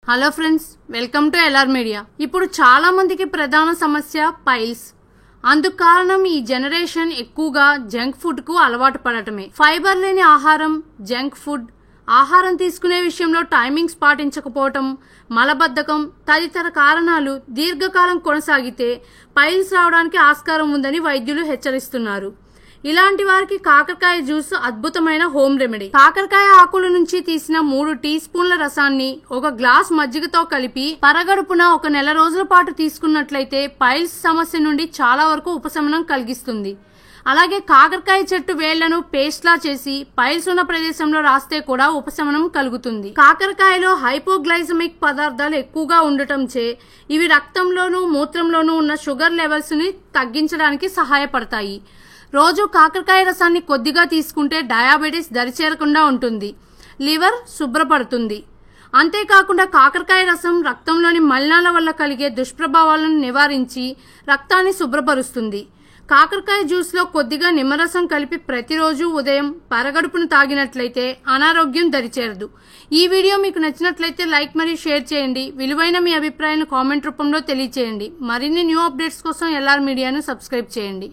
Hello friends, welcome to LR media. ఇప్పుడు చాలా మందికి ప్రధాన సమస్య పైల్స్. అందుకు కారణం ఈ జనరేషన్ ఎక్కువగా జంక్ ఫుడ్ కు అలవాటు పడటమే. ఫైబర్ లేని ఆహారం, జంక్ ఫుడ్, ఆహారం తీసుకునే విషయంలో టైమింగ్స్ పాటించకపోవటం, మలబద్ధకం తదితర కారణాలు దీర్ఘకాలం కొనసాగితే పైల్స్ రావడానికి ఆస్కారం ఉందని వైద్యులు హెచ్చరిస్తున్నారు. ఇలాంటి వారికి కాకరకాయ జ్యూస్ అద్భుతమైన హోమ్ రెమెడీ. కాకరకాయ ఆకుల నుంచి తీసిన 3 టీ స్పూన్ల రసాన్ని ఒక గ్లాస్ మజ్జిగతో కలిపి పరగడుపున ఒక నెల రోజుల పాటు తీసుకున్నట్లయితే పైల్స్ సమస్య నుండి చాలా వరకు ఉపశమనం కలిగిస్తుంది. అలాగే కాకరకాయ చెట్టు వేళ్లను పేస్ట్ లా చేసి పైల్స్ ఉన్న ప్రదేశంలో రాస్తే కూడా ఉపశమనం కలుగుతుంది. కాకరకాయలో హైపోగ్లైసమిక్ పదార్థాలు ఎక్కువగా ఉండటంచే ఇవి రక్తంలోనూ మూత్రంలోనూ ఉన్న షుగర్ లెవెల్స్ ని తగ్గించడానికి సహాయపడతాయి. రోజు కాకరకాయ రసాన్ని కొద్దిగా తీసుకుంటే డయాబెటీస్ దరిచేరకుండా ఉంటుంది, లివర్ శుభ్రపడుతుంది. అంతేకాకుండా కాకరకాయ రసం రక్తంలోని మలినాల వల్ల కలిగే దుష్ప్రభావాలను నివారించి రక్తాన్ని శుభ్రపరుస్తుంది. కాకరకాయ జ్యూస్లో కొద్దిగా నిమ్మరసం కలిపి ప్రతిరోజు ఉదయం పరగడుపును తాగినట్లయితే అనారోగ్యం దరిచేరదు. ఈ వీడియో మీకు నచ్చినట్లయితే లైక్ మరియు షేర్ చేయండి. విలువైన మీ అభిప్రాయాలను కామెంట్ రూపంలో తెలియచేయండి. మరిన్ని న్యూ అప్డేట్స్ కోసం ఎల్ఆర్ మీడియాను సబ్స్క్రైబ్ చేయండి.